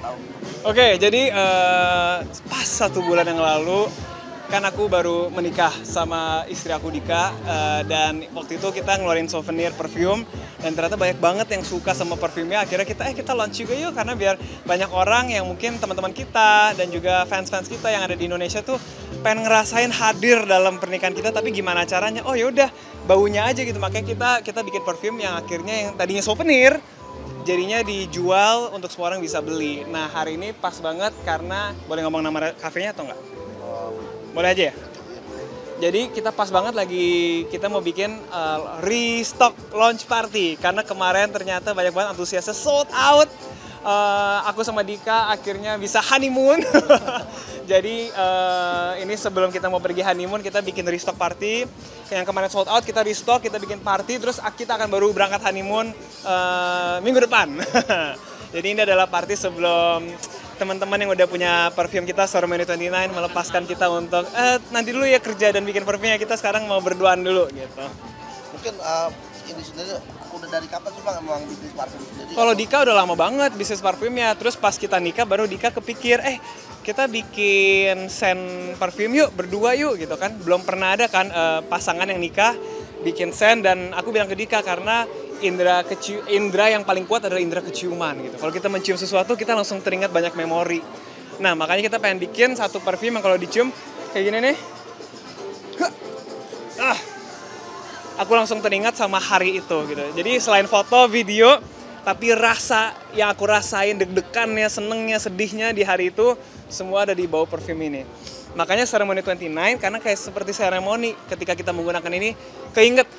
tahu. Oke, jadi pas 1 bulan yang lalu kan aku baru menikah sama istri aku Dika, dan waktu itu kita ngeluarin souvenir perfume dan ternyata banyak banget yang suka sama parfumnya. Akhirnya kita launch juga yuk, karena biar banyak orang yang mungkin teman-teman kita dan juga fans-fans kita yang ada di Indonesia tuh pengen ngerasain hadir dalam pernikahan kita, tapi gimana caranya? Oh yaudah, baunya aja gitu. Makanya kita bikin parfum yang akhirnya yang tadinya souvenir jadinya dijual untuk semua orang bisa beli. Nah hari ini pas banget karena boleh ngomong nama kafenya atau enggak? Boleh aja ya? Jadi kita pas banget lagi kita mau bikin restock launch party. Karena kemarin ternyata banyak banget antusiasnya sold out. Aku sama Dika akhirnya bisa honeymoon. Jadi ini sebelum kita mau pergi honeymoon kita bikin restock party. Yang kemarin sold out kita restock, kita bikin party. Terus kita akan baru berangkat honeymoon minggu depan. Jadi ini adalah party sebelum teman-teman yang udah punya parfum kita Ceremony 29 melepaskan kita untuk nanti dulu ya kerja dan bikin parfumnya, kita sekarang mau berduaan dulu gitu. Mungkin ini sendiri udah dari kapan sih Bang emang bisnis parfum sendiri? Kalau Dika udah lama banget bisnis parfumnya, terus pas kita nikah baru Dika kepikir kita bikin scent parfum yuk berdua yuk gitu kan. Belum pernah ada kan pasangan yang nikah bikin scent, dan aku bilang ke Dika karena indra yang paling kuat adalah indra keciuman gitu. Kalau kita mencium sesuatu kita langsung teringat banyak memori. Nah makanya kita pengen bikin satu parfum yang kalau dicium kayak gini nih, aku langsung teringat sama hari itu gitu. Jadi selain foto, video, tapi rasa yang aku rasain, deg-degannya, senengnya, sedihnya di hari itu semua ada di bawah parfum ini. Makanya Ceremony 29 karena kayak seperti seremoni ketika kita menggunakan ini keinget,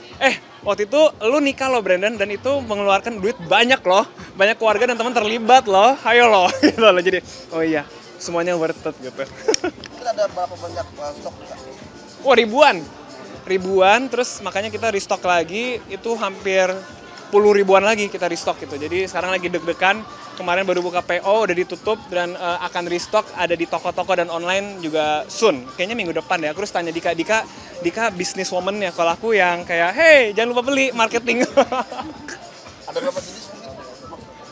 waktu itu lu nikah loh Brandon, dan itu mengeluarkan duit banyak loh, banyak keluarga dan teman terlibat loh, ayo loh gitu loh. Jadi oh iya semuanya worth it gitu. Mungkin ada berapa banyak stok Kak? Wah ribuan, terus makanya kita restock lagi, itu hampir 10 ribuan lagi kita restock gitu. Jadi sekarang lagi deg-degan, kemarin baru buka PO udah ditutup dan akan restock ada di toko-toko dan online juga soon. Kayaknya minggu depan ya. Aku terus tanya Dika business woman ya, kalau aku yang kayak hey jangan lupa beli marketing. Ada berapa jenis mungkin?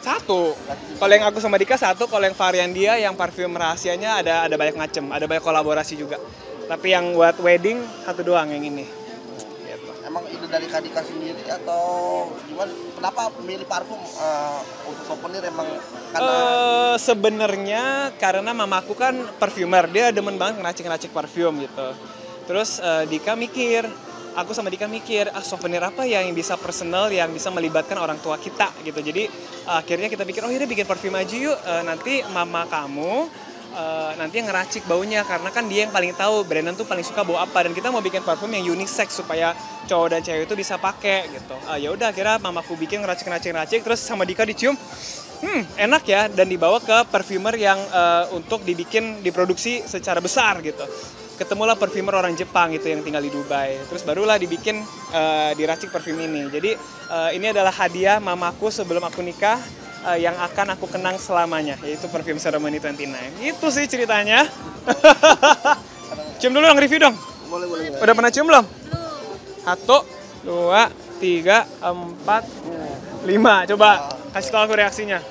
Satu. Kalau yang aku sama Dika satu, kalau yang varian dia yang parfum rahasianya ada banyak macam, ada banyak kolaborasi juga. Tapi yang buat wedding satu doang yang ini. Emang ide dari Kak Dika sendiri atau gimana? Kenapa milih parfum untuk souvenir emang karena? Sebenarnya karena mamaku kan parfumer, dia demen banget ngeracik-ngeracik parfum gitu. Terus aku sama Dika mikir, souvenir apa ya yang bisa personal, yang bisa melibatkan orang tua kita gitu. Jadi akhirnya kita pikir, yaudah bikin parfum aja yuk, nanti mama kamu nanti yang ngeracik baunya, karena kan dia yang paling tahu Brandon tuh paling suka bau apa, dan kita mau bikin parfum yang unisex supaya cowok dan cewek itu bisa pakai gitu. Ya udah akhirnya mamaku bikin ngeracik, terus sama Dika dicium, enak ya, dan dibawa ke parfumer yang untuk diproduksi secara besar gitu. Ketemulah parfumer orang Jepang gitu yang tinggal di Dubai, terus barulah dibikin diracik parfum ini. Jadi ini adalah hadiah mamaku sebelum aku nikah, yang akan aku kenang selamanya, yaitu parfum Ceremony 29. Itu sih ceritanya. Cium dulu dong, review dong. Boleh. Udah pernah cium belum? 1, 2, 3, 4, 5. Coba kasih tau aku reaksinya.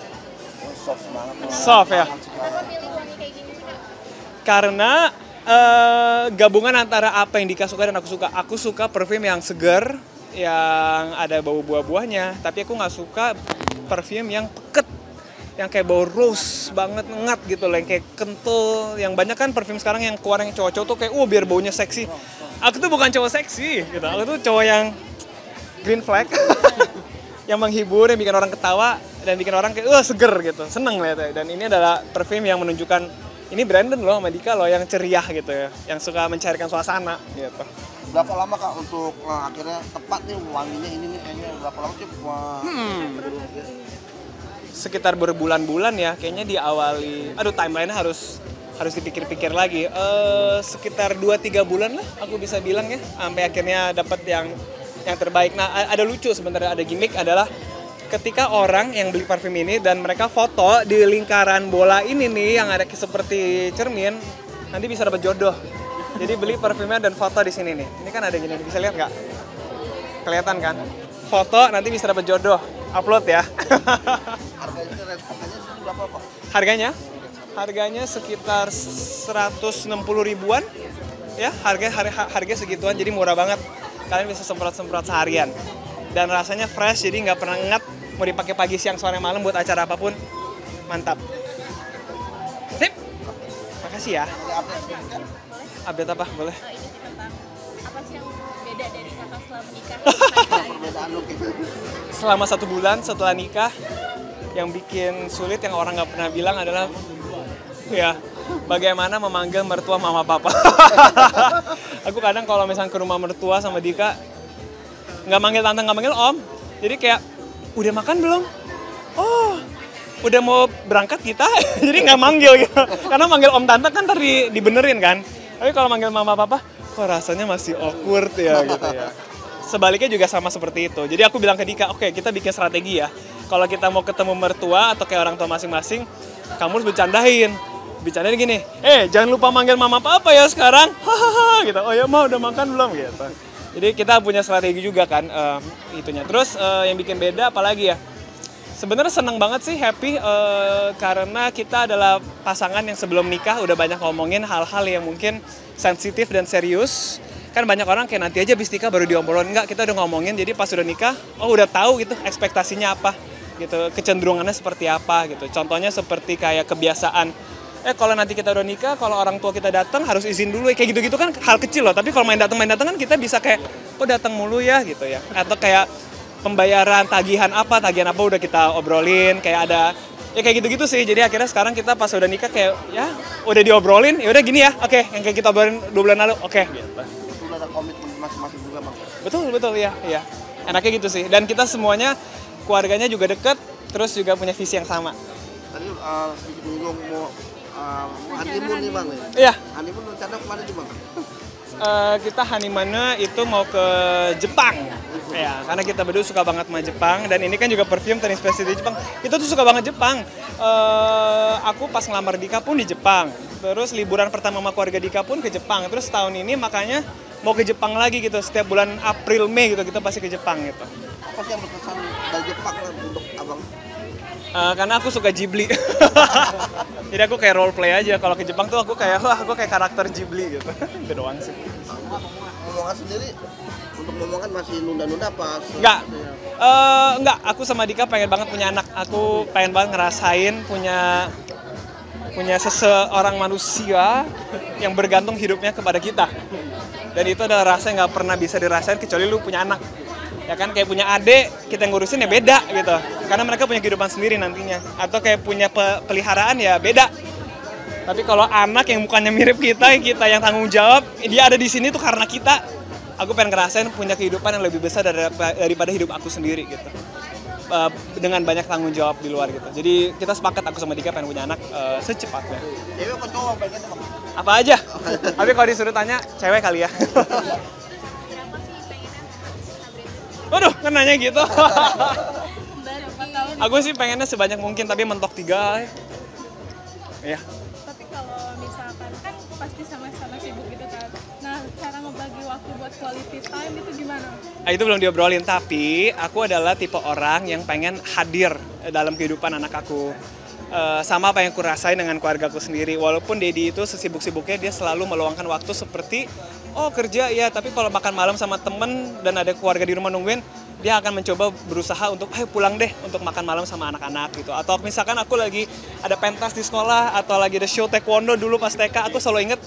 Soft banget. Soft ya? Kenapa pilih wangi kayak gini juga? Karena gabungan antara apa yang Dika suka dan aku suka. Aku suka parfum yang segar, yang ada bau buah-buahnya, tapi aku nggak suka parfum yang peket, yang kayak bau rose banget, ngat gitu loh, yang kayak kental. Yang banyak kan parfum sekarang yang keluar yang cowok-cowok tuh kayak biar baunya seksi. Aku tuh bukan cowok seksi gitu, aku tuh cowok yang green flag. Yang menghibur, yang bikin orang ketawa dan bikin orang kayak seger gitu, seneng lihatnya. Dan ini adalah parfum yang menunjukkan ini Brandon loh sama Dika loh, yang ceria gitu ya, yang suka mencairkan suasana gitu. Berapa lama Kak untuk akhirnya tepat nih wanginya ini nih, kayaknya berapa lama sih? Sekitar berbulan-bulan ya, kayaknya diawali. Timeline-nya harus dipikir-pikir lagi. Sekitar 2-3 bulan lah aku bisa bilang ya, sampai akhirnya dapat yang terbaik. Nah, ada lucu sebenarnya, ada gimmick adalah ketika orang yang beli parfum ini dan mereka foto di lingkaran bola ini nih yang ada seperti cermin, nanti bisa dapat jodoh. Jadi beli parfumnya dan foto di sini nih. Ini kan ada gini, bisa lihat nggak? Kelihatan kan? Foto nanti bisa dapat jodoh. Upload ya. Harganya berapa Pak? Harganya sekitar 160 ribuan ya, harga segituan, jadi murah banget. Kalian bisa semprot-semprot seharian dan rasanya fresh, jadi nggak pernah ngengat. Mau dipakai pagi, siang, sore, malam buat acara apapun, mantap. Sip, makasih ya. Ada update sedikit kan? Update apa? Boleh. Ini sih tentang apa sih yang beda dari kakak setelah menikah? Perbedaan lu gitu. Selama 1 bulan setelah nikah, yang bikin sulit yang orang nggak pernah bilang adalah ya bagaimana memanggil mertua mama papa. Aku kadang kalau misalnya ke rumah mertua sama Dika nggak manggil tante, nggak manggil om, jadi kayak udah makan belum? Oh, udah mau berangkat kita, jadi nggak manggil gitu. Karena manggil om tante kan tadi dibenerin kan. Tapi kalau manggil mama papa, kok rasanya masih awkward ya gitu ya. Sebaliknya juga sama seperti itu. Jadi aku bilang ke Dika, oke, kita bikin strategi ya. Kalau kita mau ketemu mertua atau kayak orang tua masing-masing, kamu harus bercandain gini, jangan lupa manggil mama papa ya sekarang, hahaha gitu. Oh ya ma, udah makan belum gitu. Jadi kita punya strategi juga kan itunya. Terus yang bikin beda apalagi ya? Sebenarnya seneng banget sih, happy karena kita adalah pasangan yang sebelum nikah udah banyak ngomongin hal-hal yang mungkin sensitif dan serius. Kan banyak orang kayak nanti aja abis nikah baru diobrolin, enggak, kita udah ngomongin, jadi pas udah nikah, oh udah tahu gitu ekspektasinya apa gitu, kecenderungannya seperti apa gitu. Contohnya seperti kayak kebiasaan, kalau nanti kita udah nikah, kalau orang tua kita datang harus izin dulu ya, kayak gitu-gitu kan hal kecil loh. Tapi kalau main datang kan kita bisa kayak, kok datang mulu ya gitu ya. Atau kayak pembayaran tagihan apa udah kita obrolin, kayak ada ya kayak gitu-gitu sih. Jadi akhirnya sekarang kita pas udah nikah kayak ya udah diobrolin, ya udah gini ya, oke, yang kayak kita obrolin 2 bulan lalu, oke gitu. Udah ada komitmen masing-masing juga Bang. Betul ya. Enaknya gitu sih. Dan kita semuanya keluarganya juga deket, terus juga punya visi yang sama. Tadi sedikit menyinggung mau honeymoon nih Bang ya? Iya. Honeymoon rencana kemana nih Bang? Kita honeymoon-nya itu mau ke Jepang. Ya, karena kita berdua suka banget sama Jepang, dan ini kan juga perfume terinspirasi dari Jepang. Kita tuh suka banget Jepang. Aku pas ngelamar Dika pun di Jepang. Terus liburan pertama sama keluarga Dika pun ke Jepang. Terus tahun ini makanya mau ke Jepang lagi gitu. Setiap bulan April, Mei gitu kita pasti ke Jepang gitu. Apa sih yang berkesan dari Jepang untuk Abang? Karena aku suka Ghibli. Jadi aku kayak role play aja. Kalau ke Jepang tuh aku kayak karakter Ghibli gitu. Itu doang sih. Ngomongan sendiri, untuk ngomongan masih nunda-nunda pas? Enggak. Aku sama Dika pengen banget punya anak. Aku pengen banget ngerasain punya seseorang manusia yang bergantung hidupnya kepada kita. Dan itu adalah rasa yang nggak pernah bisa dirasain kecuali lu punya anak. Ya kan, kayak punya adik, kita yang ngurusin ya beda gitu. Karena mereka punya kehidupan sendiri nantinya. Atau kayak punya peliharaan ya beda. Tapi kalau anak yang bukannya mirip kita yang tanggung jawab, dia ada di sini tuh karena kita. Aku pengen ngerasain punya kehidupan yang lebih besar daripada hidup aku sendiri gitu. Dengan banyak tanggung jawab di luar gitu. Jadi kita sepakat, aku sama Dika pengen punya anak secepatnya. Cewek apa cowok pengennya Bang? Apa aja. Tapi kalau disuruh tanya, cewek kali ya. Waduh, kan nanya gitu. Aku sih pengennya sebanyak mungkin, tapi mentok 3. Ya. Tapi kalau misalkan kan pasti sama-sama sibuk gitu kan. Nah, cara ngebagi waktu buat quality time itu gimana? Itu belum diobrolin, tapi aku adalah tipe orang yang pengen hadir dalam kehidupan anak aku. Sama apa yang aku rasain dengan keluarga aku sendiri. Walaupun Dedi itu sesibuk-sibuknya, dia selalu meluangkan waktu seperti kerja ya, tapi kalau makan malam sama temen dan ada keluarga di rumah nungguin, dia akan mencoba berusaha untuk pulang deh untuk makan malam sama anak-anak gitu. Atau misalkan aku lagi ada pentas di sekolah atau lagi ada show taekwondo dulu pas TK, aku selalu inget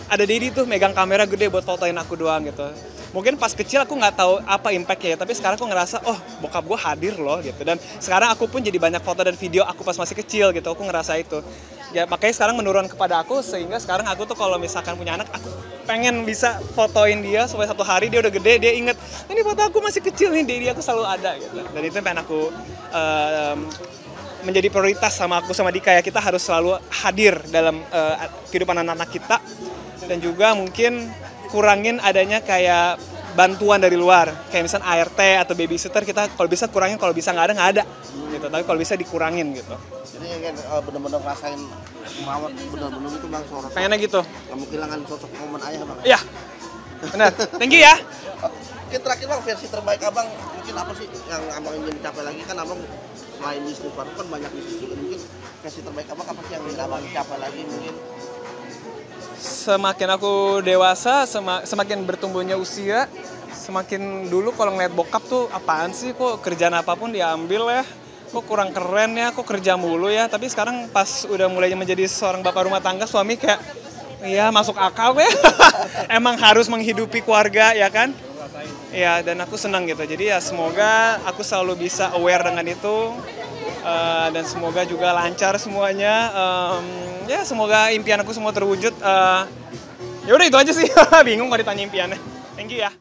ada Dedi tuh megang kamera gede buat fotoin aku doang gitu. Mungkin pas kecil aku nggak tahu apa impact-nya ya, tapi sekarang aku ngerasa bokap gue hadir loh gitu. Dan sekarang aku pun jadi banyak foto dan video aku pas masih kecil gitu, aku ngerasa itu. Ya makanya sekarang menurun kepada aku, sehingga sekarang aku tuh kalau misalkan punya anak, aku pengen bisa fotoin dia supaya satu hari dia udah gede, dia inget ini foto aku masih kecil nih, Dedi aku selalu ada gitu. Dan itu yang pengen aku menjadi prioritas sama aku sama Dika ya, kita harus selalu hadir dalam kehidupan anak-anak kita. Dan juga mungkin kurangin adanya kayak bantuan dari luar, kayak misalnya ART atau babysitter, kita kalau bisa kurangin, kalau bisa nggak ada gitu, tapi kalau bisa dikurangin gitu. Jadi ingin benar-benar ngerasain merawat benar-benar itu Bang, sosok Pengennya gitu. kamu kehilangan sosok momen ayah Bang. Iya, benar. Thank you ya. Mungkin terakhir bang, versi terbaik abang mungkin apa sih yang abang ingin capai lagi? Kan abang selain bisnis parfum kan banyak bisnis juga. Mungkin versi terbaik abang apa sih yang ingin abang capai lagi mungkin? Semakin aku dewasa, semakin bertumbuhnya usia, semakin dulu kalau ngeliat bokap tuh apaan sih, kok kerjaan apapun diambil ya, kok kurang keren ya, kok kerja mulu ya. Tapi sekarang pas udah mulai menjadi seorang bapak rumah tangga, suami kayak, iya masuk akal ya. Emang harus menghidupi keluarga ya kan? Ya, dan aku senang gitu. Jadi ya semoga aku selalu bisa aware dengan itu. Dan semoga juga lancar semuanya. Ya semoga impian aku semua terwujud. Ya udah itu aja sih. Bingung kalau ditanya impiannya. Thank you ya.